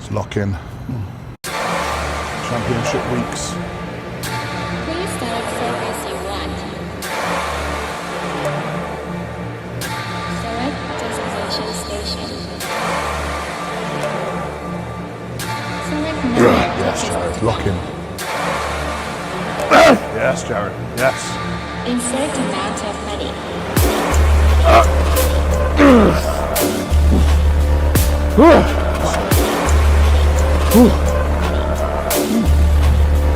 Let's lock in. Championship weeks. Please select service you want. Select destination station. Select mode. Yes, Jared. Lock in. Yes, Jared. Yes. Insert amount of money.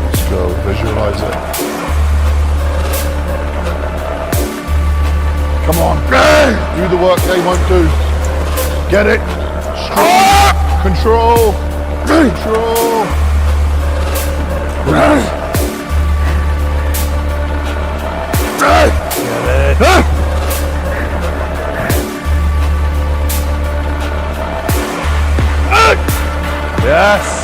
Let's go. Visualize it. Come on. Do the work they won't do. Get it. Strong. Control. Control. Get it. Yes.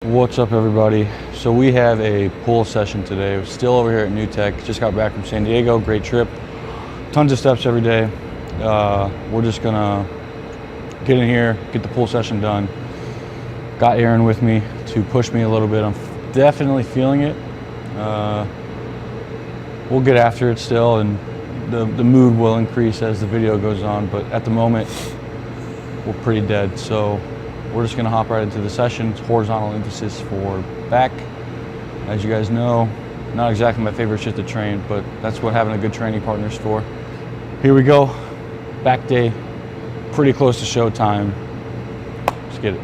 What's up, everybody? So we have a pull session today. We're still over here at New Tech. Just got back from San Diego. Great trip. Tons of steps every day. We're just gonna get in here, get the pull session done. Got Aaron with me to push me a little bit. I'm definitely feeling it. We'll get after it still, and the mood will increase as the video goes on, but at the moment we're pretty dead. So we're just gonna hop right into the session. It's horizontal emphasis for back. As you guys know, not exactly my favorite shit to train, but that's what having a good training partner's for. Here we go. Back day, pretty close to show time. Let's get it.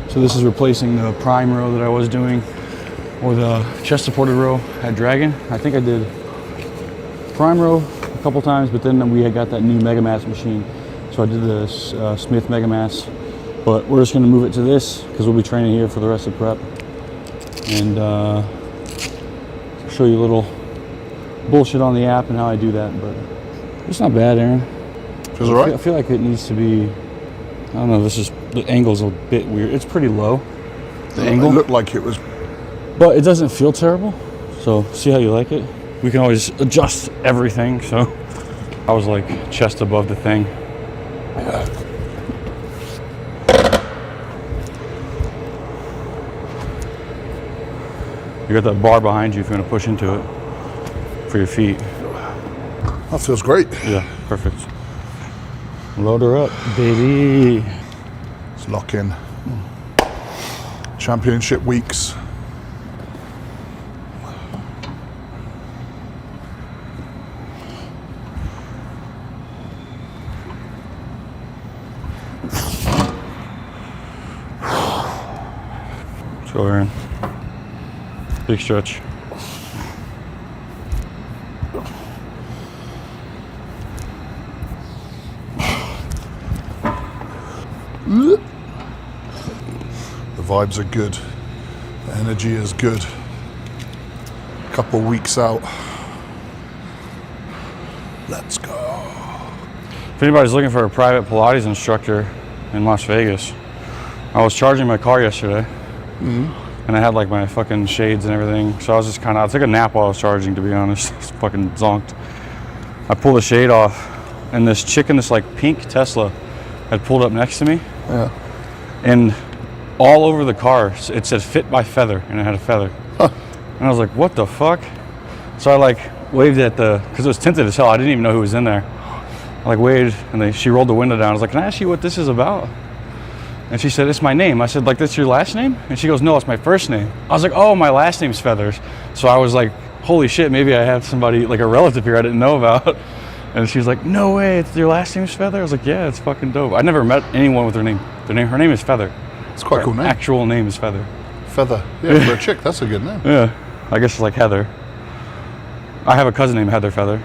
So this is replacing the prime row that I was doing, or the chest supported row at Dragon. I think I did prime row a couple times, but then we had got that new Mega Mass machine. So I did the Smith Mega Mass, but we're just gonna move it to this because we'll be training here for the rest of prep. And show you a little bullshit on the app and how I do that, but it's not bad, Aaron. Feels alright? I feel like it needs to be, I don't know, this is, the angle's a bit weird. It's pretty low, the angle. It looked like it was. But it doesn't feel terrible. So see how you like it. We can always adjust everything. So I was like chest above the thing. You got that bar behind you if you want to push into it for your feet. That feels great. Yeah, perfect. Load her up, baby. Let's lock in. Championship weeks. Let's go, Aaron. Big stretch. The vibes are good. The energy is good. Couple weeks out. Let's go. If anybody's looking for a private Pilates instructor in Las Vegas, I was charging my car yesterday, and I had like my fucking shades and everything, so I was just kind of, I took a nap while I was charging, to be honest. It's fucking zonked. I pulled the shade off, and this chick in this like pink Tesla had pulled up next to me. Yeah. And all over the car it said "fit by feather," and it had a feather. Huh. And I was like, what the fuck? So I like waved at the, because it was tinted as hell, I didn't even know who was in there. I like waved, and she rolled the window down. I was like, can I ask you what this is about? And she said, it's my name. I said, like, that's your last name? And she goes, no, it's my first name. I was like, oh, my last name's Feathers. So I was like, holy shit, maybe I have somebody, like a relative here I didn't know about. And she was like, no way, it's your last name's Feather? I was like, yeah, it's fucking dope. I never met anyone with her name. Her name is Feather. It's quite a cool name. Actual name is Feather. Feather. Yeah, for a chick, that's a good name. Yeah, I guess it's like Heather. I have a cousin named Heather Feather.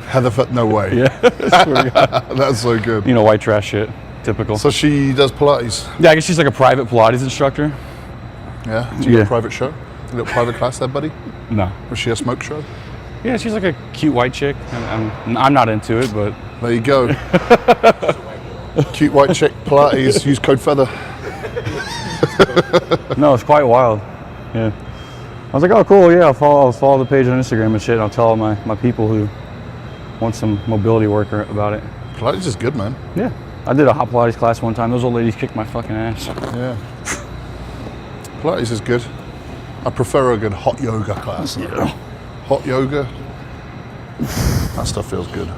Heather Feather, no way. Yeah, I swear to God. That's so good. You know, white trash shit, typical. So she does Pilates? Yeah, I guess she's like a private Pilates instructor. Yeah? Do you get a private show? A little private class there, buddy? No. Was she a smoke show? Yeah, she's like a cute white chick. I'm not into it, but... There you go. Cute white chick, Pilates, use code Feather. No, it's quite wild. Yeah. I was like, oh, cool. Yeah, I'll follow the page on Instagram and shit. And I'll tell all my people who want some mobility work about it. Pilates is good, man. Yeah. I did a hot Pilates class one time. Those old ladies kicked my fucking ass. Yeah. Pilates is good. I prefer a good hot yoga class. Yeah. Hot yoga. That stuff feels good.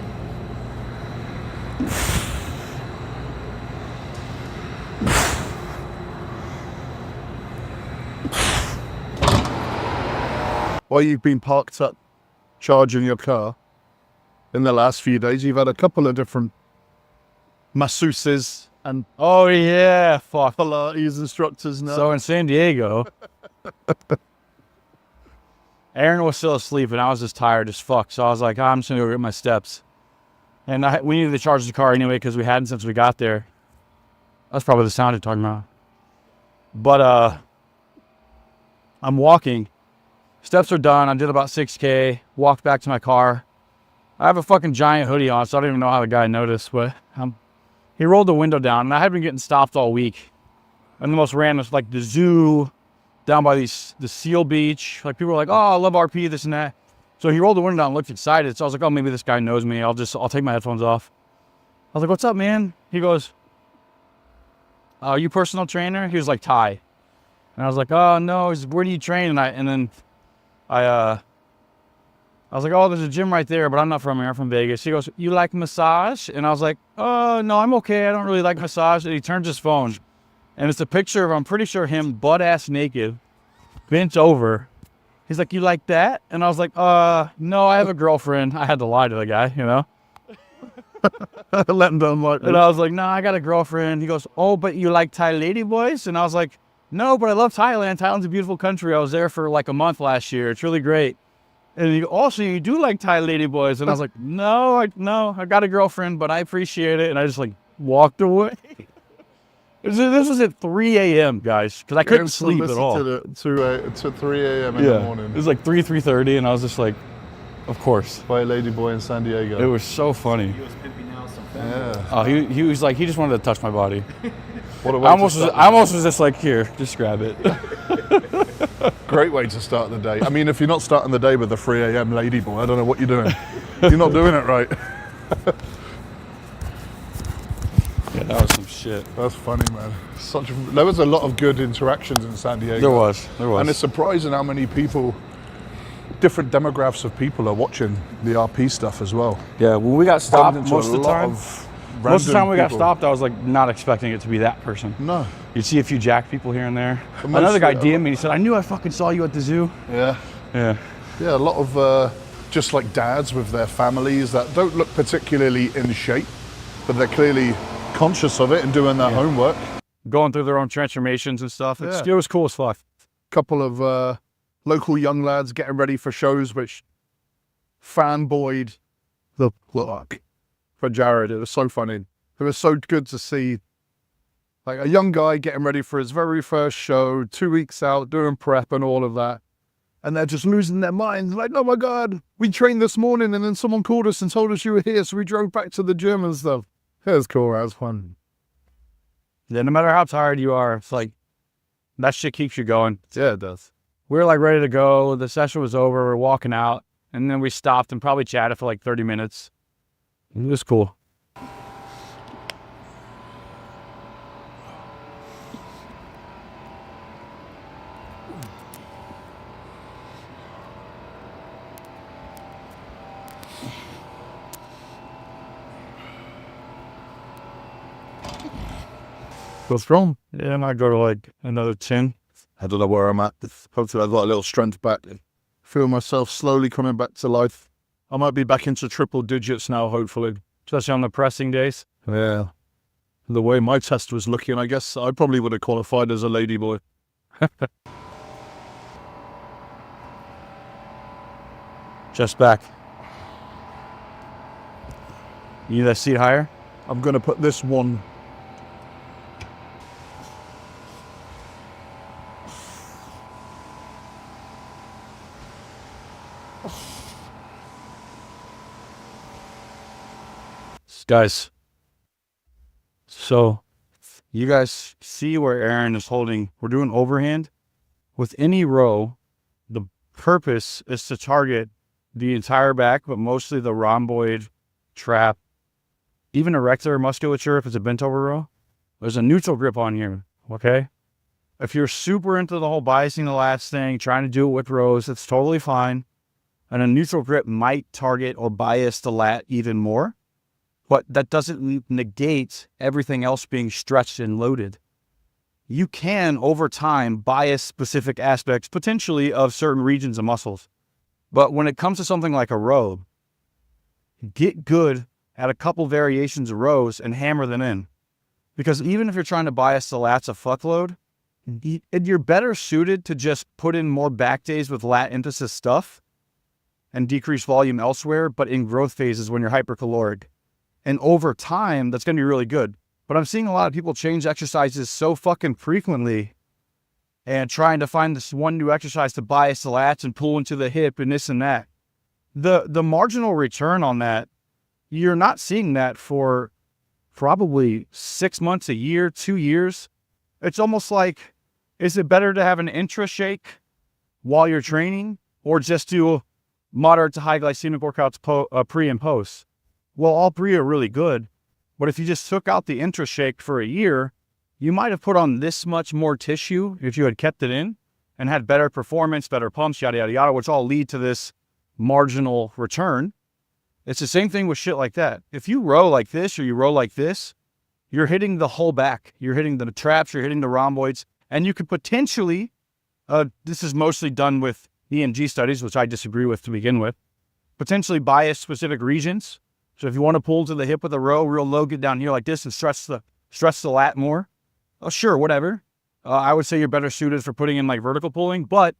While you've been parked up charging your car in the last few days, you've had a couple of different masseuses and Oh, yeah. Fuck. Pilates instructors now. So in San Diego, Aaron was still asleep and I was just tired as fuck. So I was like, I'm just going to go get my steps. And we needed to charge the car anyway because we hadn't since we got there. That's probably the sound you're talking about. But I'm walking. Steps are done. I did about 6K. Walked back to my car. I have a fucking giant hoodie on, so I don't even know how the guy noticed. But he rolled the window down, and I had been getting stopped all week. And the most random, like the zoo, down by the Seal Beach. Like people were like, "Oh, I love RP, this and that." So he rolled the window down and looked excited. So I was like, "Oh, maybe this guy knows me. I'll take my headphones off." I was like, "What's up, man?" He goes, "Oh, you personal trainer?" He was like, "Ty." And I was like, "Oh no." He's, "Where do you train?" And then I was like, "Oh, there's a gym right there, but I'm not from here. I'm from Vegas." He goes, "You like massage?" And I was like, "Oh, no, I'm okay. I don't really like massage." And he turns his phone, and it's a picture of, I'm pretty sure, him butt-ass naked, bent over. He's like, "You like that?" And I was like, no, I have a girlfriend." I had to lie to the guy, you know? Let him down like And I was like, "No, I got a girlfriend." He goes, "Oh, but you like Thai lady boys?" And I was like, "No, but I love Thailand. Thailand's a beautiful country. I was there for like a month last year. It's really great." And he also, "You do like Thai lady boys?" And I was like, no, I got a girlfriend, but I appreciate it. And I just like walked away. This was at 3 a.m., guys, because I couldn't sleep at all. To 3 a.m. in the morning. It was like 3:30, and I was just like, of course. By a lady boy in San Diego. It was so funny. He was pimping out some family. Yeah. Oh, he was like, he just wanted to touch my body. What a way I to start almost was just like, "Here, just grab it." Great way to start the day. I mean, if you're not starting the day with a 3 a.m. lady boy, I don't know what you're doing. You're not doing it right. Yeah, that was some shit. That's funny, man. There was a lot of good interactions in San Diego. There was. And it's surprising how many people, different demographics of people are watching the RP stuff as well. Yeah, when we got stopped, Bumped into most of a the lot time, random we got people. stopped, I was like not expecting it to be that person. No. You'd see a few jack people here and there. But Another guy mostly- DM'd me. He said, "I knew I fucking saw you at the zoo." Yeah. Yeah. Yeah, a lot of just like dads with their families that don't look particularly in shape, but they're clearly conscious of it and doing their homework. Going through their own transformations and stuff. Yeah. It was cool as fuck. Couple of local young lads getting ready for shows, which fanboyed the fuck for Jared. It was so funny. It was so good to see like a young guy getting ready for his very first show, 2 weeks out, doing prep and all of that. And they're just losing their minds. Like, "Oh my God, we trained this morning and then someone called us and told us you were here. So we drove back to the gym and stuff." It was cool. That was fun. Yeah, no matter how tired you are, it's like, that shit keeps you going. Yeah, it does. We were like ready to go. The session was over. We were walking out. And then we stopped and probably chatted for like 30 minutes. It was cool. Feel strong. Yeah, I might go to like another 10. I don't know where I'm at. Hopefully I've got a little strength back. Feel myself slowly coming back to life. I might be back into triple digits now, hopefully. Especially on the pressing days. Yeah. The way my test was looking, I guess I probably would have qualified as a lady boy. Just back. You need that seat higher? I'm going to put this one. Guys, so you guys see where Aaron is holding, we're doing overhand. With any row, the purpose is to target the entire back, but mostly the rhomboid, trap, even erector musculature if it's a bent over row. There's a neutral grip on here, okay? If you're super into the whole biasing the lats thing, trying to do it with rows, it's totally fine. And a neutral grip might target or bias the lat even more, but that doesn't negate everything else being stretched and loaded. You can, over time, bias specific aspects, potentially, of certain regions of muscles. But when it comes to something like a row, get good at a couple variations of rows and hammer them in. Because even if you're trying to bias the lats a fuckload, you're better suited to just put in more back days with lat emphasis stuff and decrease volume elsewhere, but in growth phases when you're hypercaloric. And over time, that's going to be really good. But I'm seeing a lot of people change exercises so fucking frequently and trying to find this one new exercise to bias the lats and pull into the hip and this and that. The marginal return on that, you're not seeing that for probably 6 months, a year, 2 years. It's almost like, is it better to have an intra shake while you're training or just do moderate to high glycemic workouts pre and post? Well, all three are really good, but if you just took out the intra shake for a year, you might have put on this much more tissue if you had kept it in and had better performance, better pumps, yada, yada, yada, which all lead to this marginal return. It's the same thing with shit like that. If you row like this or you row like this, you're hitting the whole back. You're hitting the traps, you're hitting the rhomboids, and you could potentially, this is mostly done with EMG studies, which I disagree with to begin with, potentially bias specific regions. So if you want to pull to the hip with a row real low, get down here like this and stretch the lat more. Oh, sure, whatever. I would say you're better suited for putting in like vertical pulling, but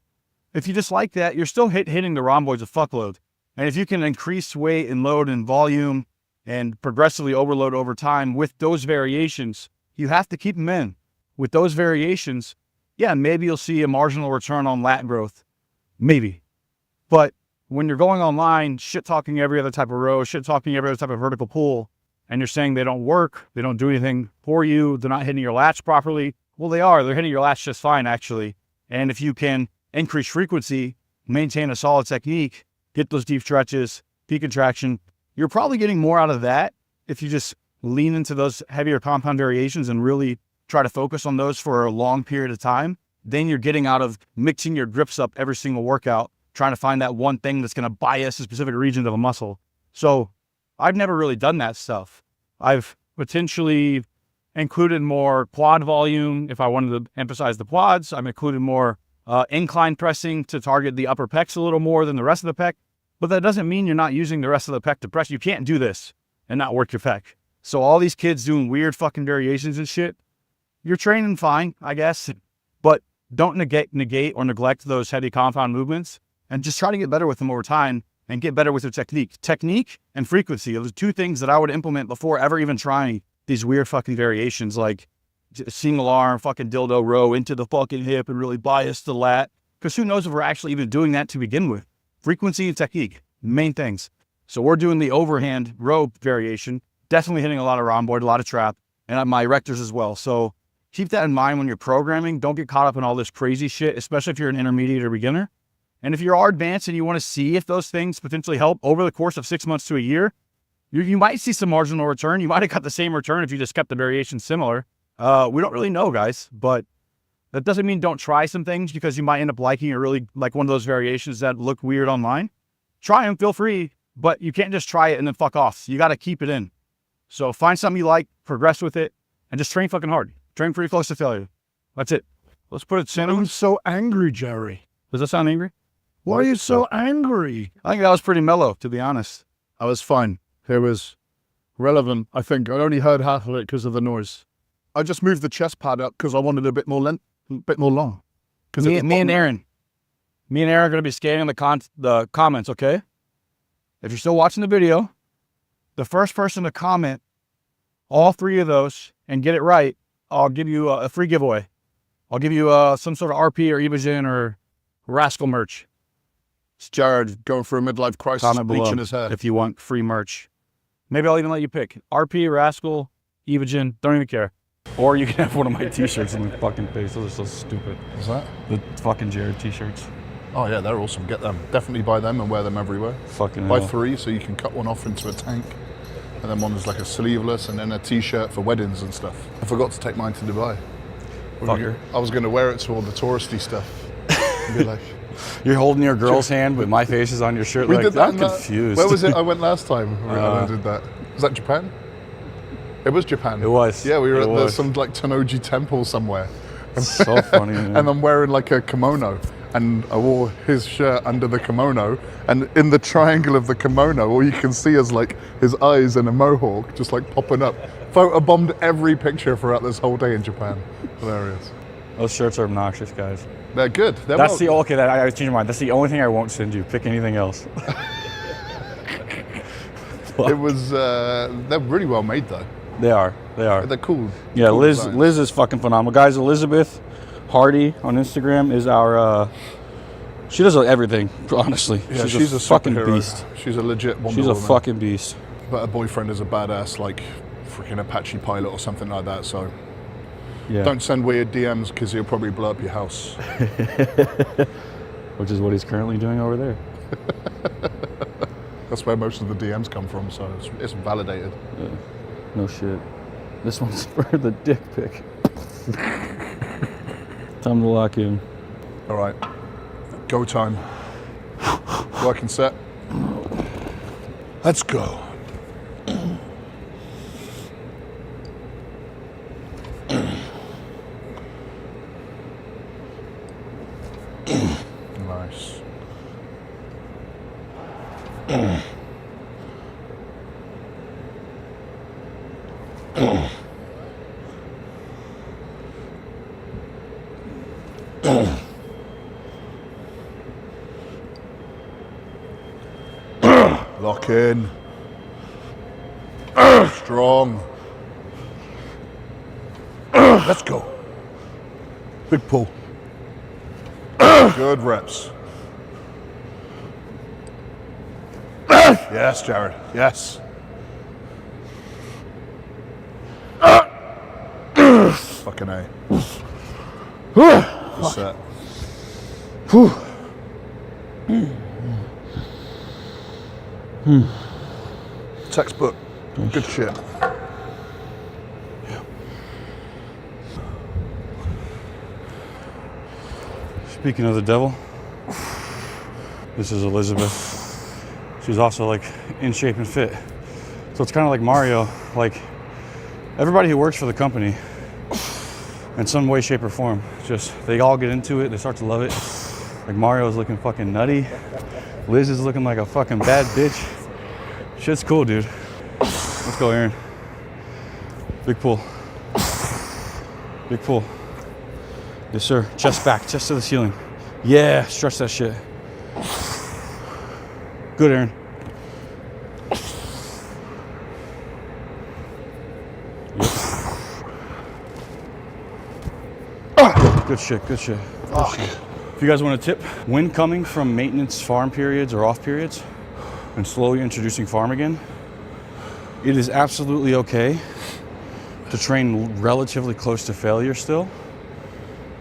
if you just like that, you're still hitting the rhomboids a fuckload. And if you can increase weight and load and volume and progressively overload over time with those variations, you have to keep them in. With those variations, yeah, maybe you'll see a marginal return on lat growth. Maybe. But when you're going online, shit-talking every other type of row, shit-talking every other type of vertical pull, and you're saying they don't work, they don't do anything for you, they're not hitting your lats properly. Well, they are. They're hitting your lats just fine, actually. And if you can increase frequency, maintain a solid technique, get those deep stretches, peak contraction, you're probably getting more out of that if you just lean into those heavier compound variations and really try to focus on those for a long period of time. Then you're getting out of mixing your grips up every single workout, trying to find that one thing that's going to bias a specific region of a muscle. So I've never really done that stuff. I've potentially included more quad volume if I wanted to emphasize the quads. I've included more incline pressing to target the upper pecs a little more than the rest of the pec. But that doesn't mean you're not using the rest of the pec to press. You can't do this and not work your pec. So all these kids doing weird fucking variations and shit, you're training fine, I guess, but don't negate or neglect those heavy compound movements and just try to get better with them over time and get better with your technique. Technique and frequency are the two things that I would implement before ever even trying these weird fucking variations like single arm fucking dildo row into the fucking hip and really bias the lat. Because who knows if we're actually even doing that to begin with. Frequency and technique, main things. So we're doing the overhand row variation, definitely hitting a lot of rhomboid, a lot of trap, and my erectors as well. So keep that in mind when you're programming. Don't get caught up in all this crazy shit, especially if you're an intermediate or beginner. And if you are advanced and you want to see if those things potentially help over the course of 6 months to a year, you might see some marginal return. You might have got the same return if you just kept the variation similar. We don't really know, guys, but that doesn't mean don't try some things because you might end up liking or really like one of those variations that look weird online. Try them, feel free, but you can't just try it and then fuck off. You got to keep it in. So find something you like, progress with it, and just train fucking hard. Train pretty close to failure. That's it. Let's put it simple. I'm so angry, Jerry. Does that sound angry? Why are you so angry? I think that was pretty mellow, to be honest. I was fine. It was relevant, I think. I only heard half of it because of the noise. I just moved the chest pad up because I wanted a bit more length, a bit more long. Me and Aaron are going to be scanning the comments, okay? If you're still watching the video, the first person to comment all three of those and get it right, I'll give you a free giveaway. I'll give you some sort of RP or Evogen or Rascal merch. It's Jared going through a midlife crisis, Comment below bleaching his hair. if you want free merch. Maybe I'll even let you pick RP, Rascal, Evogen, don't even care. Or you can have one of my t-shirts in the fucking face. Those are so stupid. What's that? The fucking Jared t-shirts. Oh yeah, they're awesome. Get them. Definitely buy them and wear them everywhere. Fucking Buy hell. 3 so you can cut one off into a tank. And then one is like a sleeveless and then a t-shirt for weddings and stuff. I forgot to take mine to Dubai. Fucker. I was going to wear it to all the touristy stuff. And be like, You're holding your girl's hand, but my face is on your shirt. we Like, did that. I'm confused. Where was it? I went last time. I did that. Was that Japan? It was Japan. It was. Yeah, we were It at was. some like Tennoji temple somewhere. So funny, man. And I'm wearing like a kimono. And I wore his shirt under the kimono. And in the triangle of the kimono, all you can see is like his eyes and a mohawk just like popping up. Photobombed every picture throughout this whole day in Japan. Hilarious. Those shirts are obnoxious, guys. They're good. They're That's the okay. I changed my mind. That's the only thing I won't send you. Pick anything else. It was. They're really well made though. They are. They're cool. Yeah, cool Liz. designs. Liz is fucking phenomenal, guys. Elizabeth Hardy on Instagram is our. She does like, honestly. Yeah, she's a fucking superhero. beast. She's a legit Wonder She's a Woman. fucking beast. But her boyfriend is a badass, like freaking Apache pilot or something like that. So Yeah. don't send weird DMs because he'll probably blow up your house. Which is what he's currently doing over there. That's where most of the DMs come from. So it's validated. No shit. This one's for the dick pic. Time to lock in. All right, go time. Working set. Let's go. Nice. Lock in. Strong. Let's go. Big pull. Good reps. Yes, Jared. Yes. Fucking A. Good set. Textbook. Good shit. Speaking of the devil, this is Elizabeth. She's also like in shape and fit. So it's kind of like Mario, like everybody who works for the company in some way, shape or form, just they all get into it, they start to love it. Like Mario's looking fucking nutty. Liz is looking like a fucking bad bitch. Shit's cool, dude. Let's go, Aaron. Big pull. Big pull. Yes, sir. Chest back, chest to the ceiling. Yeah, stretch that shit. Good, Aaron. Yep. Good shit, good shit. If you guys want a tip, when coming from maintenance farm periods or off periods and slowly introducing farm again, it is absolutely okay to train relatively close to failure still,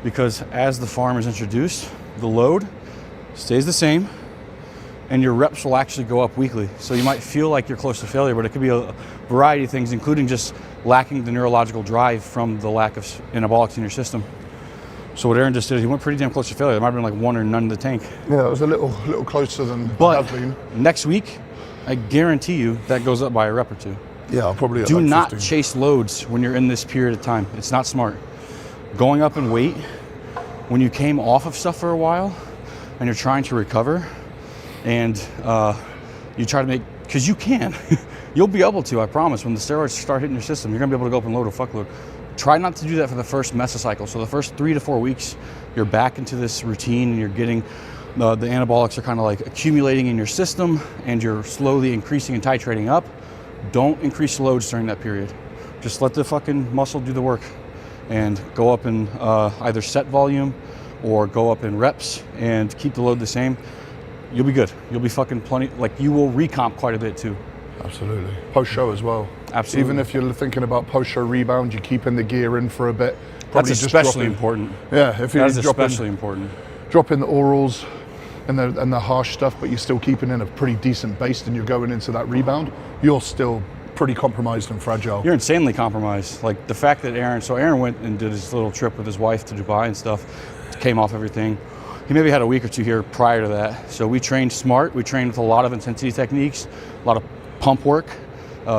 because as the farm is introduced, the load stays the same and your reps will actually go up weekly. So you might feel like you're close to failure, but it could be a variety of things, including just lacking the neurological drive from the lack of anabolics in your system. So what Aaron just did, he went pretty damn close to failure. There might have been like one or none in the tank. Yeah, it was a little closer than But I've been. next week, I guarantee you that goes up by a rep or two. Yeah, I'll probably at Do like not 15. chase loads when you're in this period of time. It's not smart. Going up in weight when you came off of stuff for a while and you're trying to recover and you try to make, because you can, you'll be able to, I promise. When the steroids start hitting your system, you're gonna be able to go up and load a fuckload. Try not to do that for the first mesocycle. So the first 3 to 4 weeks, you're back into this routine and you're getting, the anabolics are kind of like accumulating in your system and you're slowly increasing and titrating up. Don't increase loads during that period. Just let the fucking muscle do the work and go up in either set volume or go up in reps and keep the load the same. You'll be good. You'll be fucking plenty, like you will recomp quite a bit too. Absolutely. Post show as well. Absolutely. Even if you're thinking about post-show rebound, you're keeping the gear in for a bit. That's just especially dropping- important. Yeah, if you're That is especially important. dropping the orals and the harsh stuff, but you're still keeping in a pretty decent base and you're going into that rebound, you're still pretty compromised and fragile. You're insanely compromised. Like the fact that Aaron went and did his little trip with his wife to Dubai and stuff, came off everything. He maybe had a week or two here prior to that. So we trained smart. We trained with a lot of intensity techniques, a lot of pump work,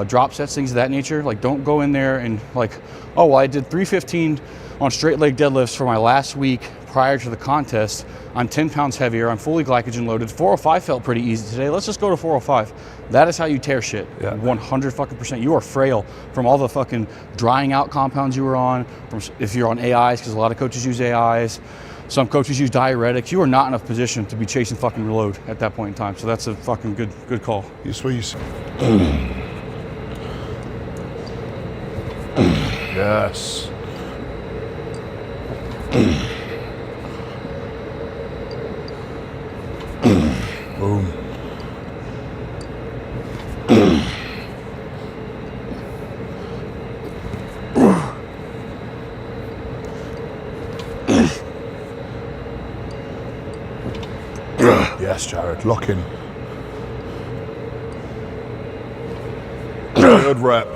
drop sets, things of that nature. Like don't go in there and like, oh, well, I did 315 on straight leg deadlifts for my last week prior to the contest. I'm 10 pounds heavier. I'm fully glycogen loaded. 405 felt pretty easy today. Let's just go to 405. That is how you tear shit. Yeah. 100%. You are frail from all the fucking drying out compounds you were on. From if you're on AIs, because a lot of coaches use AIs. Some coaches use diuretics. You are not in a position to be chasing fucking reload at that point in time. So that's a fucking good call. You squeeze. Yes. Boom. Yes, Jared, lock in. Good rep.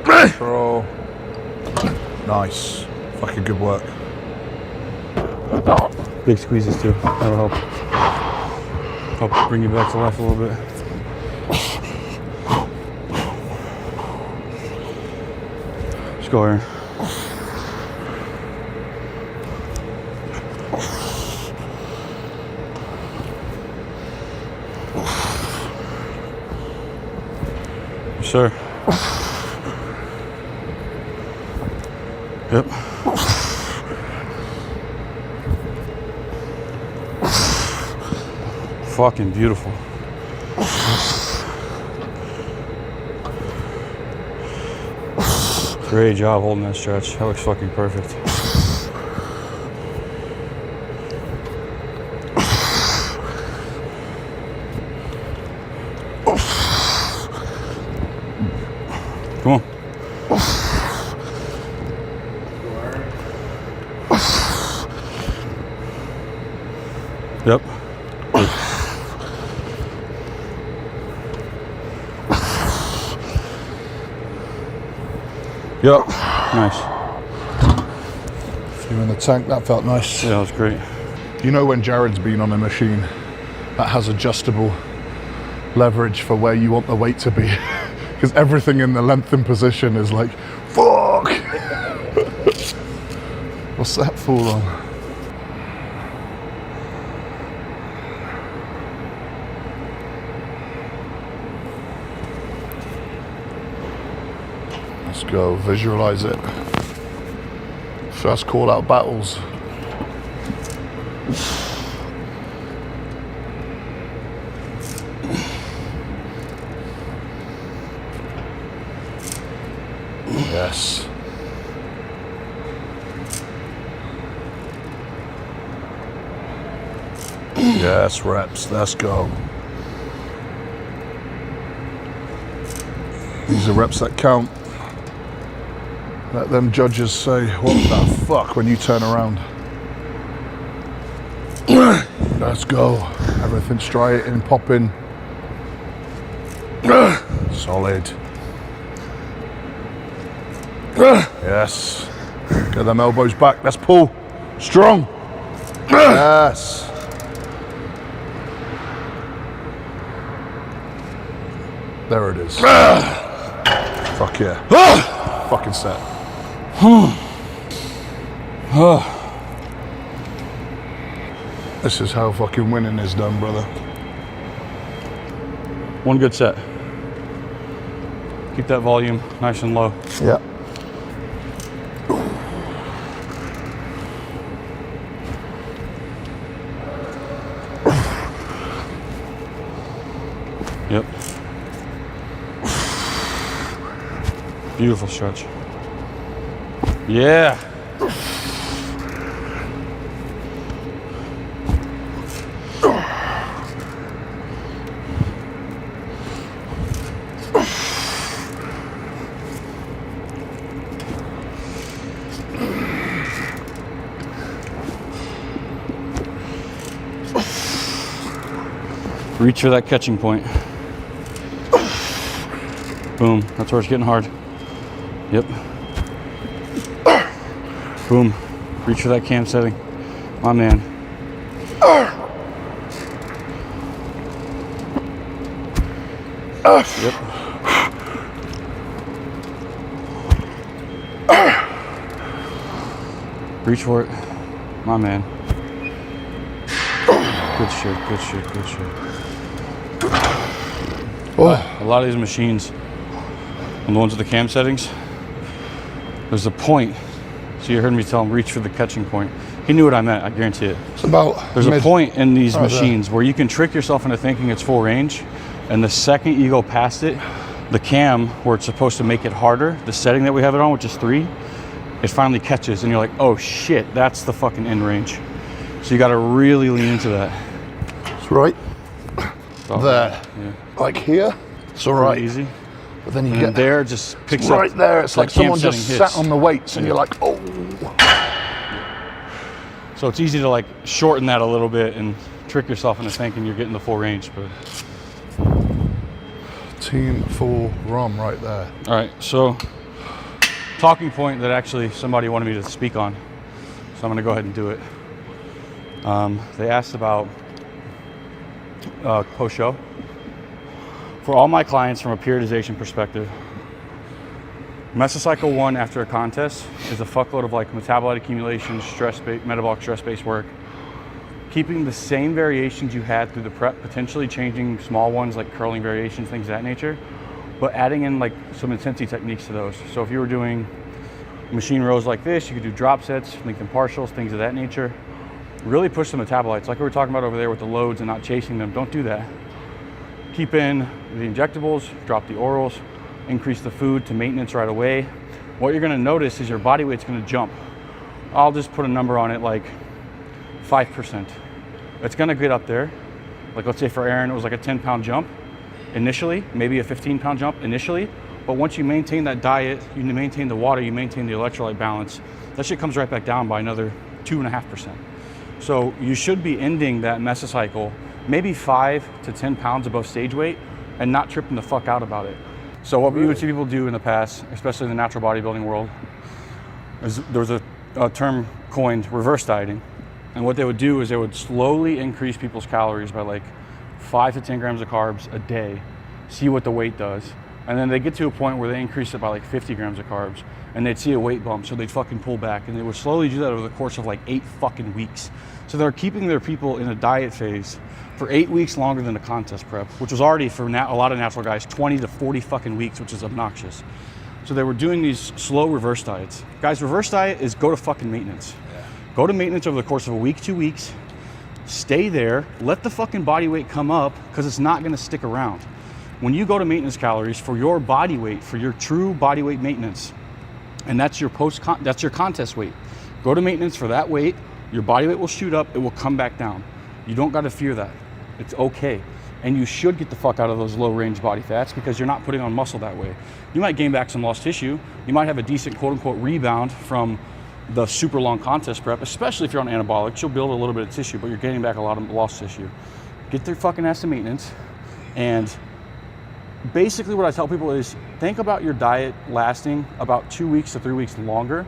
Control. Nice. Fucking good work. Big squeezes too. That'll help. Help bring you back to life a little bit. Let's go, Aaron. Yes, sir. Yep. Fucking beautiful. Great job holding that stretch. That looks fucking perfect. Come on. Yep. Yep. Nice. If you're in the tank, that felt nice. Yeah, that was great. You know when Jared's been on a machine that has adjustable leverage for where you want the weight to be, because everything in the lengthened position is like, fuck! What's that fall on? Let's go, visualize it. First call out battles. Yes. Yes, reps, let's go. These are reps that count. Let them judges say, what the fuck, when you turn around. Let's go. Everything straight in, popping. Solid. Yes. Get them elbows back. Let's pull. Strong. Yes. There it is. Fuck yeah. Fucking set. This is how fucking winning is done, brother. One good set. Keep that volume nice and low. Yeah. Yep. Beautiful stretch. Yeah. Reach for that catching point. Boom. That's where it's getting hard. Yep. Boom. Reach for that cam setting. My man. Yep. Reach for it. My man. Good shit, good shit, good shit. A lot of these machines, and the ones with the cam settings, there's a point. So you heard me tell him reach for the catching point. He knew what I meant, I guarantee it. It's about There's a point in these machines where you can trick yourself into thinking it's full range, and the second you go past it, the cam where it's supposed to make it harder, the setting that we have it on, which is 3, it finally catches and you're like, oh shit, that's the fucking end range. So you gotta really lean into that. It's right there. Yeah. Like here, it's all right. Easy. But then you And get there, it just picks up. right there, it's like cam someone just setting sat hits. on the weights and you're like, oh. So it's easy to like shorten that a little bit and trick yourself into thinking you're getting the full range, but. Team full ROM right there. All right, so talking point that actually somebody wanted me to speak on, so I'm gonna go ahead and do it. They asked about post-show. For all my clients from a periodization perspective, mesocycle 1 after a contest is a fuckload of like metabolite accumulation, metabolic stress-based work. Keeping the same variations you had through the prep, potentially changing small ones like curling variations, things of that nature, but adding in like some intensity techniques to those. So if you were doing machine rows like this, you could do drop sets, length and partials, things of that nature. Really push the metabolites, like we were talking about over there with the loads and not chasing them. Don't do that. Keep in the injectables, drop the orals, increase the food to maintenance right away. What you're gonna notice is your body weight's gonna jump. I'll just put a number on it, like 5%. It's gonna get up there. Like let's say for Aaron, it was like a 10-pound jump initially, maybe a 15-pound jump initially. But once you maintain that diet, you maintain the water, you maintain the electrolyte balance, that shit comes right back down by another 2.5%. So you should be ending that mesocycle maybe 5 to 10 pounds above stage weight and not tripping the fuck out about it. So what we would see people do in the past, especially in the natural bodybuilding world, is there was a term coined reverse dieting. And what they would do is they would slowly increase people's calories by like 5 to 10 grams of carbs a day, see what the weight does. And then they get to a point where they increase it by like 50 grams of carbs and they'd see a weight bump, so they'd fucking pull back. And they would slowly do that over the course of like 8 fucking weeks. So they're keeping their people in a diet phase for 8 weeks longer than the contest prep, which was already for a lot of natural guys 20 to 40 fucking weeks, which is obnoxious. So they were doing these slow reverse diets. Guys, reverse diet is go to fucking maintenance. Go to maintenance over the course of a week, 2 weeks, stay there, let the fucking body weight come up, because it's not gonna stick around. When you go to maintenance calories for your body weight, for your true body weight maintenance, and that's your that's your contest weight. Go to maintenance for that weight, your body weight will shoot up, it will come back down. You don't gotta fear that. It's okay. And you should get the fuck out of those low range body fats because you're not putting on muscle that way. You might gain back some lost tissue. You might have a decent quote unquote rebound from the super long contest prep, especially if you're on anabolics. You'll build a little bit of tissue, but you're gaining back a lot of lost tissue. Get their fucking ass to maintenance. And basically what I tell people is think about your diet lasting about 2 weeks to 3 weeks longer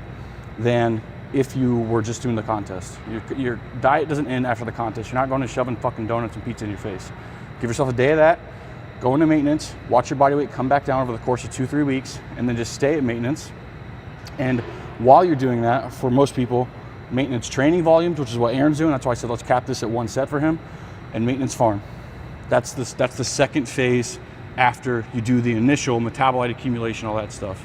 than if you were just doing the contest. Your diet doesn't end after the contest. You're not going to shoving fucking donuts and pizza in your face. Give yourself a day of that, go into maintenance, watch your body weight come back down over the course of 2-3 weeks, and then just stay at maintenance. And while you're doing that, for most people, maintenance training volumes, which is what Aaron's doing. That's why I said let's cap this at 1 set for him, and maintenance farm. That's the second phase after you do the initial metabolite accumulation, all that stuff.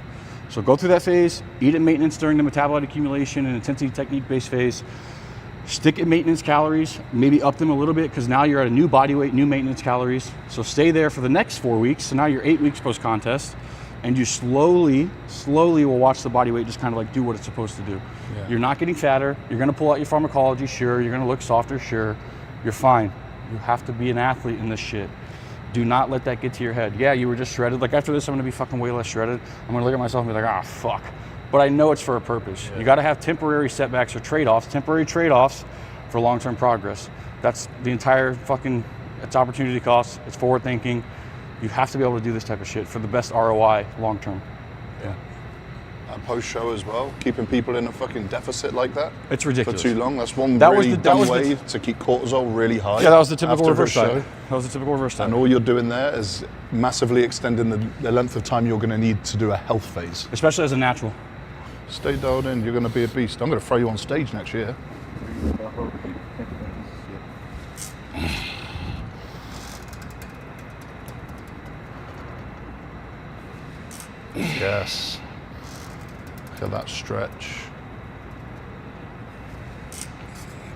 So go through that phase, eat at maintenance during the metabolite accumulation and intensity technique-based phase. Stick at maintenance calories, maybe up them a little bit because now you're at a new body weight, new maintenance calories. So stay there for the next 4 weeks. So now you're 8 weeks post-contest, and you slowly will watch the body weight just kind of like do what it's supposed to do. Yeah. You're not getting fatter. You're gonna pull out your pharmacology, sure. You're gonna look softer, sure. You're fine. You have to be an athlete in this shit. Do not let that get to your head. Yeah, you were just shredded. Like after this, I'm gonna be fucking way less shredded. I'm gonna look at myself and be like, ah, fuck. But I know it's for a purpose. Yeah. You gotta have temporary setbacks or trade-offs, temporary trade-offs for long-term progress. That's the entire fucking It's opportunity cost, it's forward thinking. You have to be able to do this type of shit for the best ROI long term. Yeah. And post-show as well, keeping people in a fucking deficit like that. It's ridiculous. For too long. That's one That was really the- that dumb was the- way to keep cortisol really high. Yeah, that was the typical after a reverse show. diet. That was the typical reverse diet. And all you're doing there is massively extending the length of time you're going to need to do a health phase. Especially as a natural. Stay dialed in, you're going to be a beast. I'm going to throw you on stage next year. Yes. Look at that stretch.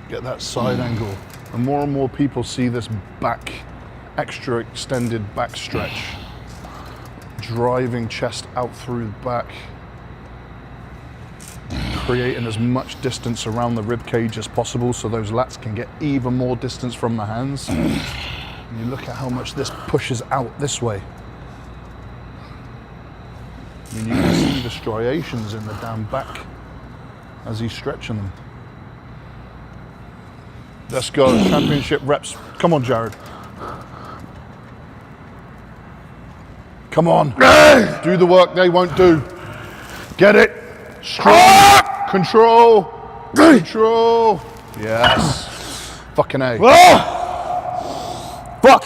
Get that side angle. And more people see this back, extra extended back stretch. Driving chest out through the back. Creating as much distance around the rib cage as possible so those lats can get even more distance from the hands. And you look at how much this pushes out this way. I mean, you can see the striations in the damn back as he's stretching them. Let's go, championship reps. Come on, Jared. Come on. Do the work they won't do. Get it. Strong. Control. Control. Yes. Fucking A. Fuck!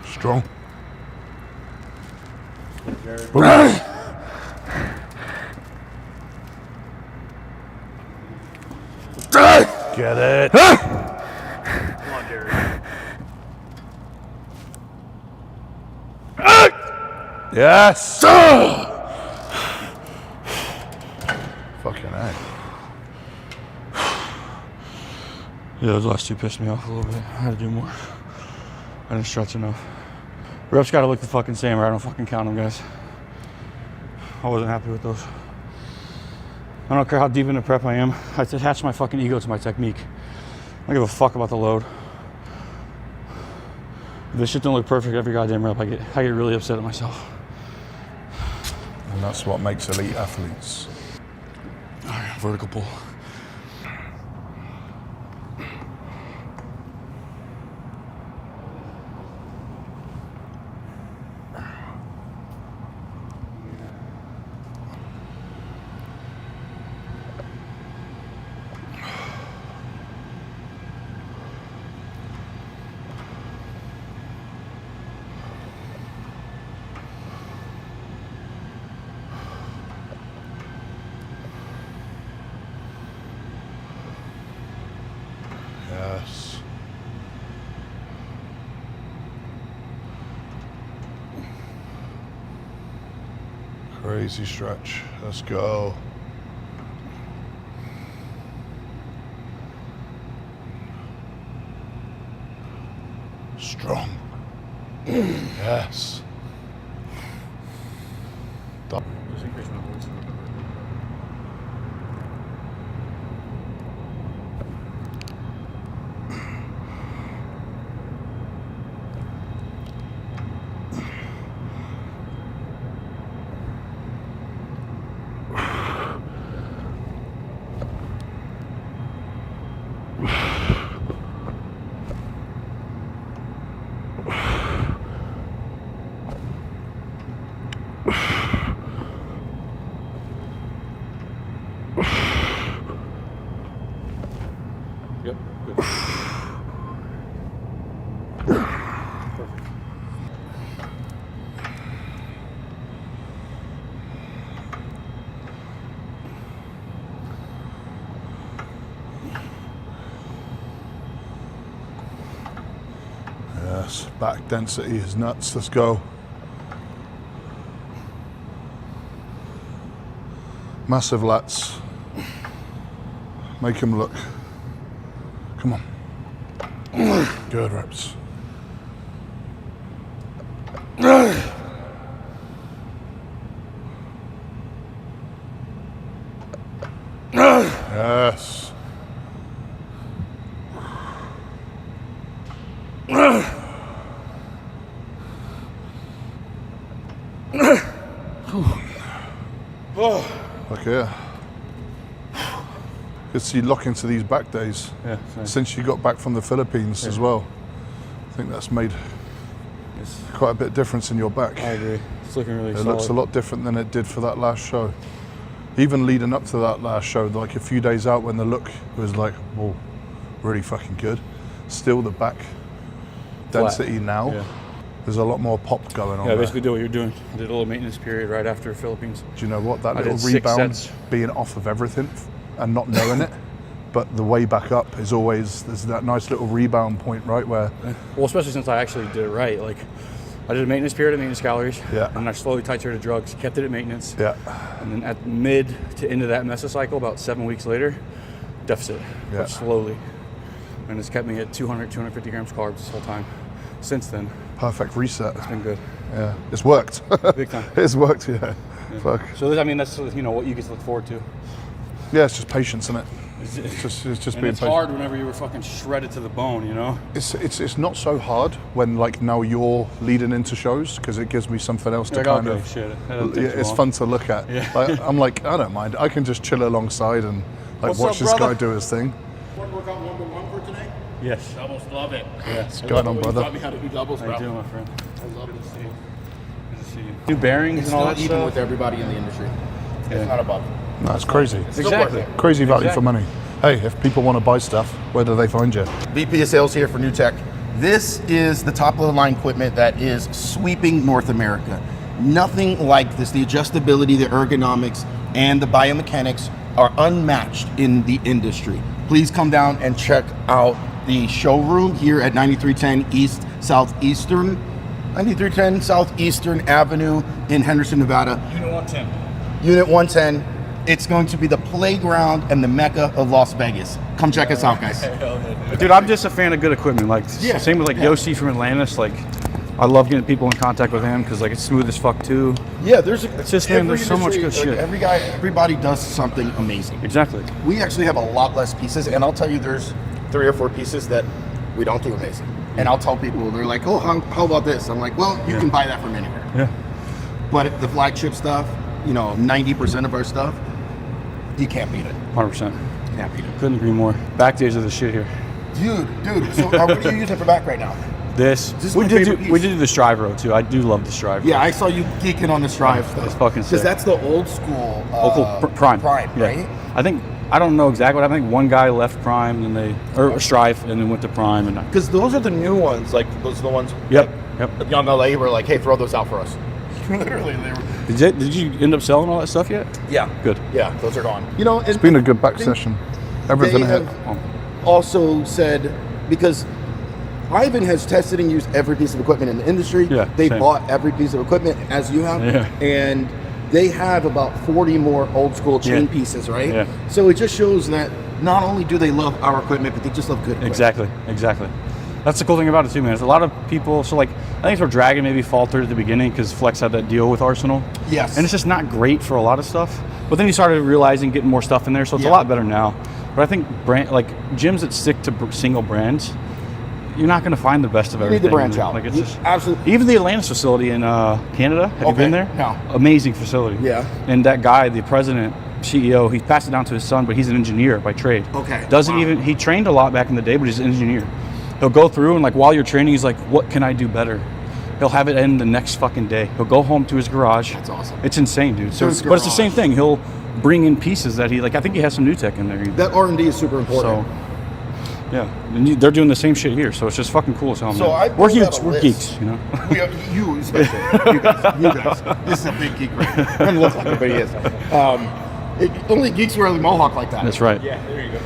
Strong. Get it. Come on, Jared. Yes. Fucking A. Yeah, those last two pissed me off a little bit. I had to do more. I didn't stretch enough. Reps gotta look the fucking same or I don't fucking count them, guys. I wasn't happy with those. I don't care how deep into prep I am. I attach my fucking ego to my technique. I don't give a fuck about the load. If this shit don't look perfect every goddamn rep, I get really upset at myself. And that's what makes elite athletes. All right, vertical pull. Yes. Crazy stretch. Let's go. Strong. Yes. Done. Yep, good. Yes. Back density is nuts. Let's go. Massive lats. Make him look. Come on. Good reps. Yes. Look here. Because you lock into these back days Yeah. Same. since you got back from the Philippines as well. I think that's made quite a bit of difference in your back. I agree. It's looking really It solid. looks a lot different than it did for that last show. Even leading up to that last show, like a few days out when the look was like, whoa, really fucking good. Still the back density now, Yeah. there's a lot more pop going on Yeah, there. basically do what you're doing. I did a little maintenance period right after Philippines. Do you know what? That I little did 6 rebound, sets. being off of everything and not knowing it, but the way back up is always, there's that nice little rebound point, right, where Well, especially since I actually did it right. Like, I did a maintenance period at maintenance calories. Yeah. And I slowly titrated drugs, kept it at maintenance. yeah, And then at mid to end of that mesocycle, about 7 weeks later, deficit, Yeah. but slowly. And it's kept me at 200, 250 grams carbs this whole time. Since then, perfect reset. it's been good. Yeah, it's worked. Big time. It's worked, yeah. Fuck. So, I mean, that's, you know, what you get to look forward to. Yeah, it's just patience, isn't it? It's just And being it's patient. hard whenever you were fucking shredded to the bone, you know? It's not so hard when like now you're leading into shows because it gives me something else to Like, kind okay, of. shit, that doesn't take Yeah, too it's long. fun to look at. Yeah. Like, I'm like, I don't mind. I can just chill alongside and like What's watch up, this brother? guy do his thing. Want to work out 1-to-1 for today? Yes. Doubles, love it. What's going on, brother? Taught me how to do doubles, How bro. you doing, my friend? I love it. Good to see you. New bearings It's and all not that even stuff. with everybody in the industry. Yeah. It's not above. No, it's crazy. It's still Exactly. worth it. Crazy value for Exactly. money. Hey, if people want to buy stuff, where do they find you? VP of Sales here for New Tech. This is the top of the line equipment that is sweeping North America. Nothing like this. The adjustability, the ergonomics, and the biomechanics are unmatched in the industry. Please come down and check out the showroom here at 9310 East Southeastern, 9310 Southeastern Avenue in Henderson, Nevada. Unit 110. Unit 110. It's going to be the playground and the mecca of Las Vegas. Come check us out, guys. Dude, I'm just a fan of good equipment. Like, Yeah, same with like yeah. Yossi from Atlantis. Like, I love getting people in contact with him because like it's smooth as fuck too. Yeah, there's just, man, there's so much good shit. Everybody does something amazing. Exactly. We actually have a lot less pieces, and I'll tell you, there's 3 or 4 pieces that we don't do amazing. And I'll tell people, they're like, "Oh, how about this?" I'm like, "Well, you can buy that from anywhere." Yeah. But the flagship stuff, you know, 90% of our stuff, you can't beat it. 100%. Can't beat it. Couldn't agree more. Back days of the shit here. Dude. So what are you using for back right now? This. This is we my did favorite do, piece. we did do the Strive row too. I do love the Strive. Yeah, row. I saw you geeking on the Strive stuff. It's fucking sick. Because that's the old school. Local Prime. Prime, Yeah. right? I don't know exactly what I think. One guy left Prime and or Strive and then went to Prime and. Because those are the new ones. Like those are the ones. Yep. Like, Young LA were like, "Hey, throw those out for us." Literally, they were. Did you end up selling all that stuff yet? Yeah. Good. Yeah, those are gone. You know, It's been a good back session. Everything They hit. have also said, because Ivan has tested and used every piece of equipment in the industry. Yeah, They same. bought every piece of equipment as you have. Yeah. And they have about 40 more old school chain Yeah. pieces, right? Yeah. So it just shows that not only do they love our equipment, but they just love good equipment. Exactly. That's the cool thing about it too, man. It's a lot of people. So like, I think for Dragon maybe faltered at the beginning because Flex had that deal with Arsenal. Yes. And it's just not great for a lot of stuff. But then you started realizing getting more stuff in there, so it's a Yeah. lot better now. But I think gyms that stick to single brands, you're not going to find the best of You need everything. to branch in there. out. Like it's You just absolutely. even the Atlantis facility in Canada. Have you Okay, been there? no. Amazing facility. Yeah. And that guy, the president, CEO, he passed it down to his son, but he's an engineer by trade. Okay. Doesn't Wow. even he trained a lot back in the day, but he's an engineer. He'll go through and like while you're training, he's like, "What can I do better?" He'll have it end the next fucking day. He'll go home to his garage. That's awesome. It's insane, dude. So, his but it's the same garage. thing. He'll bring in pieces that he like. I think he has some new tech in there. That R&D is super important. So, yeah, and they're doing the same shit here. So it's just fucking cool as hell. So man. I We're pulled out geeks. a We're list. geeks. You know. We are, you especially. You guys. This is a big geek right here. Doesn't look like it, but he is. Only geeks wear the mohawk like that. That's right. Yeah, there you go.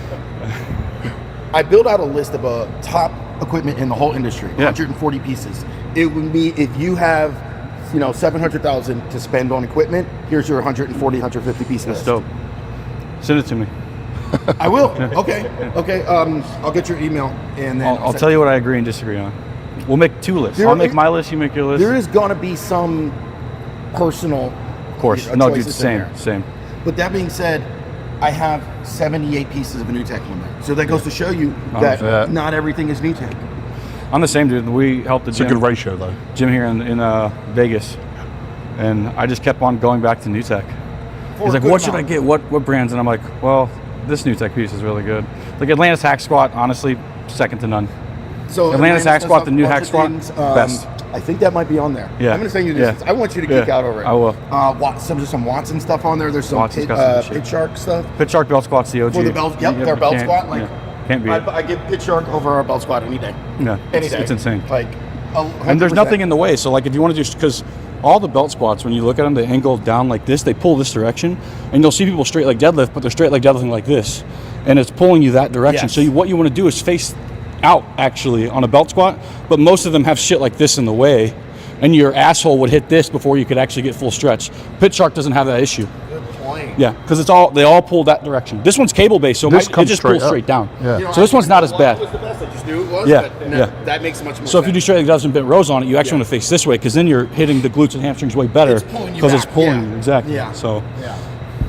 I built out a list of top equipment in the whole industry, Yeah. 140 pieces. It would be if you have, $700,000 to spend on equipment. Here's your 140, 150 piece That's list. dope. Send it to me. I will. Okay. I'll get your email and then I'll tell you what I agree and disagree on. We'll make 2 lists. There I'll make is- my list. You make your list. There is gonna be some personal, of course. No, dude. choices in there. Same. But that being said, I have 78 pieces of new tech on there. So that goes to show you that yeah. not everything is new tech. I'm the same, dude. We helped the It's a gym. good ratio though. Gym here in Vegas, and I just kept on going back to new tech. He's like, good "What should I amount. get? What brands?" And I'm like, "Well, This new tech piece is really good. Like Atlantis hack squat, honestly, second to none. So Atlantis hack does squat, a the new bunch hack of squat, things, best. I think that might be on there. Yeah. I'm going to send you Yeah. this. I want you to geek Yeah, out over it. I will. There's some Watson stuff on there. There's some Watson's Pit, got some shit. Shark stuff. Pit Shark belt squat's the OG. For the belt, yep, their belt can't- squat. Like, yeah, can't beat it. I give Pit Shark over our belt squat any day. Yeah, Any it's, day. it's insane. Like, And there's nothing in the way. So like if you want to do, because all the belt squats, when you look at them, they angle down like this, they pull this direction, and you'll see people straight leg deadlift, but they're straight leg deadlifting like this, and it's pulling you that direction. Yes. So what you want to do is face out actually on a belt squat, but most of them have shit like this in the way, and your asshole would hit this before you could actually get full stretch. Pit Shark doesn't have that issue. Good point. Yeah, because they all pull that direction. This one's cable based, so This it comes just straight pulls up. straight down. Yeah. You know, So this one's not as bad. was the best. I just knew it was. Yeah, But yeah. That makes much more So if you do sense. straight leg deadlifts and bent rows on it, you actually want to face this way, because then you're hitting the glutes and hamstrings way better It's pulling you because it's back, pulling yeah. you exactly. Yeah. So Yeah.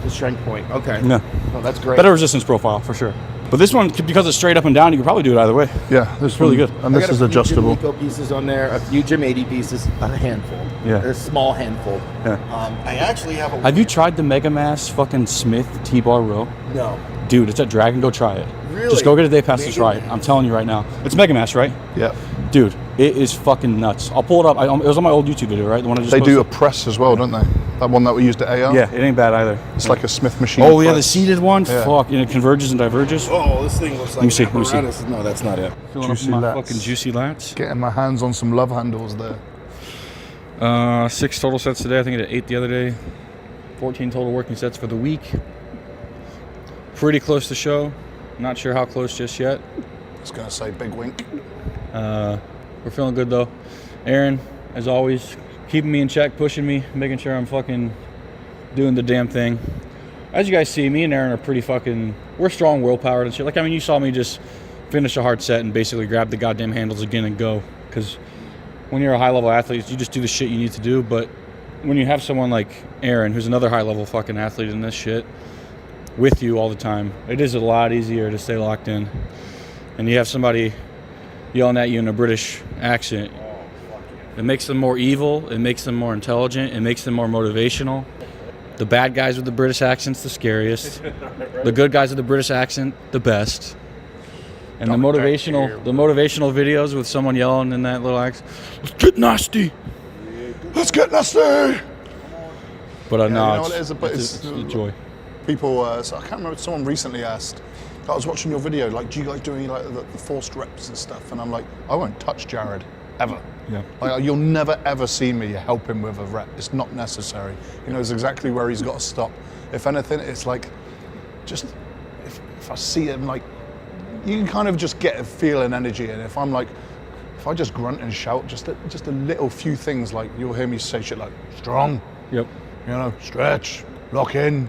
The strength point. Okay. yeah, Oh, that's great. better resistance profile for sure. But this one, because it's straight up and down, you can probably do it either way. Yeah, this really one- good. And I this got is a few adjustable. Gym Nico pieces on there, a few Gym 80 pieces, a handful. Yeah. A small handful. Yeah. I actually have a. Have you tried the Mega Mass fucking Smith T-bar row? No. Dude, it's at Dragon. Go try it. Really? Just go get a day pass to Mega try it. Mass? I'm telling you right now. It's Mega Mass, right? Yeah. Dude, it is fucking nuts. I'll pull it up. It was on my old YouTube video, right? The one I just They do a posted? press as well, don't they? That one that we used at AR? Yeah, it ain't bad either. It's like a Smith machine. Oh, yeah, the press. seated one? Yeah. Fuck, and it converges and diverges. Oh, this thing looks like me see, let me see. apparatus. No, that's not it. Filling up Juicy my lats. fucking juicy lats. Getting my hands on some love handles there. 6 total sets today. I think I did 8 the other day. 14 total working sets for the week. Pretty close to show. Not sure how close just yet. I was going to say big wink. We're feeling good though. Aaron, as always, keeping me in check, pushing me, making sure I'm fucking doing the damn thing. As you guys see, me and Aaron are pretty fucking, we're strong willpower and shit. Like, I mean, you saw me just finish a hard set and basically grab the goddamn handles again and go. Because when you're a high-level athlete, you just do the shit you need to do. But when you have someone like Aaron, who's another high-level fucking athlete in this shit, with you all the time, it is a lot easier to stay locked in. And you have somebody yelling at you in a British accent. It makes them more evil, it makes them more intelligent, it makes them more motivational. The bad guys with the British accent's the scariest. The good guys with the British accent, the best. And the motivational videos with someone yelling in that little accent, let's get nasty. Let's get nasty! But you no, know what it is, but it's a joy. People, so I can't remember, someone recently asked, I was watching your video, like, do you guys do any like the forced reps and stuff? And I'm like, I won't touch Jared, ever. Yeah. Like, you'll never ever see me help him with a rep. It's not necessary. He knows exactly where he's got to stop. If anything, it's like, just, if I see him, like, you can kind of just get a feel and energy. And if I'm like, if I just grunt and shout, just a little few things, like, you'll hear me say shit like, strong, Yep. you know, stretch, lock in,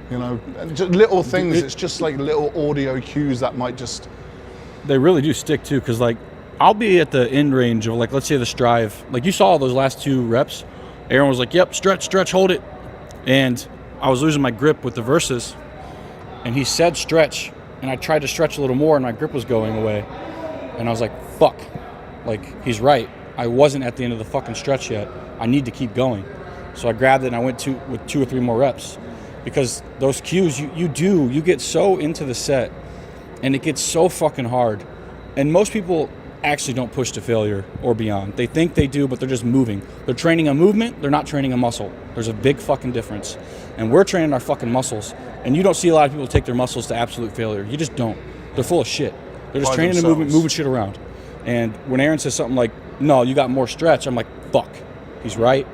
you know, and just little things. It's just like little audio cues that might just. They really do stick too, because like I'll be at the end range of, like, let's say the strive, like you saw those last 2 reps, Aaron was like, yep, stretch, hold it, and I was losing my grip with the versus, and he said stretch, and I tried to stretch a little more and my grip was going away, and I was like, fuck, like, he's right, I wasn't at the end of the fucking stretch yet, I need to keep going. So I grabbed it and I went with 2 or 3 more reps, because those cues, you get so into the set and it gets so fucking hard. And most people actually don't push to failure or beyond. They think they do, but they're just moving. They're training a movement, they're not training a muscle. There's a big fucking difference. And we're training our fucking muscles. And you don't see a lot of people take their muscles to absolute failure. You just don't. They're full of shit. They're just By training the themselves. movement, moving shit around. And when Aaron says something like, no, you got more stretch, I'm like, fuck. He's right.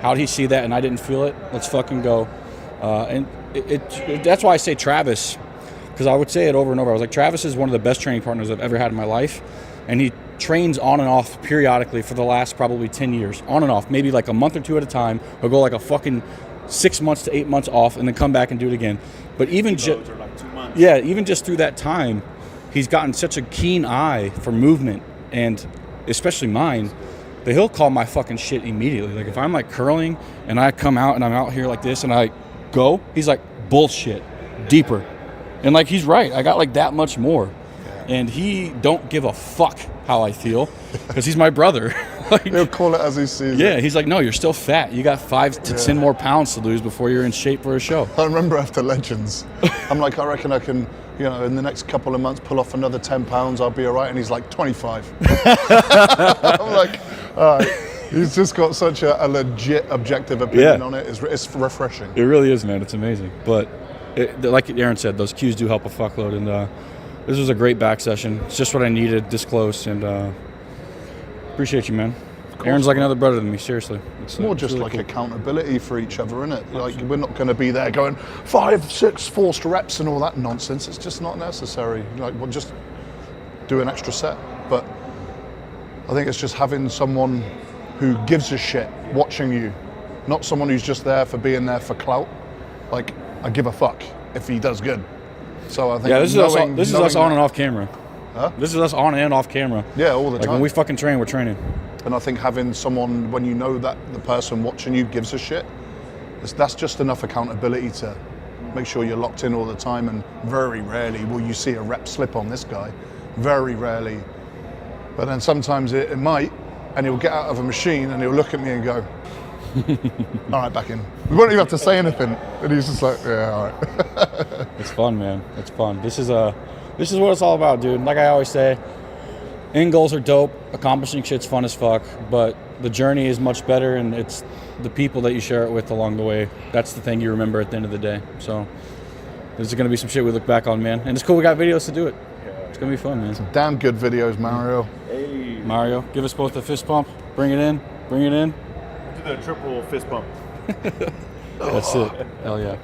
How'd he see that and I didn't feel it? Let's fucking go. And that's why I say Travis, because I would say it over and over. I was like, Travis is one of the best training partners I've ever had in my life. And he trains on and off periodically for the last probably 10 years. On and off, maybe like a month or 2 at a time. He'll go like a fucking 6 months to 8 months off and then come back and do it again. But even just, like 2 months. yeah, even just through that time, he's gotten such a keen eye for movement, and especially mine, that he'll call my fucking shit immediately. Like if I'm like curling and I come out and I'm out here like this and I go, he's like, bullshit, deeper. And like, he's right, I got like that much more. And he don't give a fuck how I feel, because he's my brother. like, He'll call it as he sees yeah, it. he's like, no, you're still fat. You got 5 to 10 more pounds to lose before you're in shape for a show. I remember after Legends, I'm like, I reckon I can, you know, in the next couple of months, pull off another 10 pounds, I'll be all right. And he's like, 25. I'm like, all right. He's just got such a legit objective opinion on it. It's refreshing. It really is, man. It's amazing. But like Aaron said, those cues do help a fuckload. And this was a great back session. It's just what I needed this close. And appreciate you, man. Aaron's like another brother to me, seriously. It's more just really like accountability for each other, isn't it? Like, we're not going to be there going 5, 6 forced reps and all that nonsense. It's just not necessary. Like, we'll just do an extra set. But I think it's just having someone who gives a shit watching you, not someone who's just there for being there for clout. Like, I give a fuck if he does good. So I think this is us on and off camera. Huh? This is us on and off camera. Yeah, all the like time. when we fucking train, we're training. And I think having someone, when you know that the person watching you gives a shit, that's just enough accountability to make sure you're locked in all the time. And very rarely will you see a rep slip on this guy. Very rarely. But then sometimes it might, and he'll get out of a machine and he'll look at me and go, all right, back in. We won't even have to say anything. And he's just like, yeah, all right. It's fun, man. It's fun. This is what it's all about, dude. Like I always say, end goals are dope. Accomplishing shit's fun as fuck. But the journey is much better, and it's the people that you share it with along the way. That's the thing you remember at the end of the day. So this is going to be some shit we look back on, man. And it's cool we got videos to do it. It's going to be fun, man. Damn good videos, Mario. Hey. Mario, give us both a fist pump. Bring it in. Bring it in. Do the triple fist bump. That's it. Hell yeah.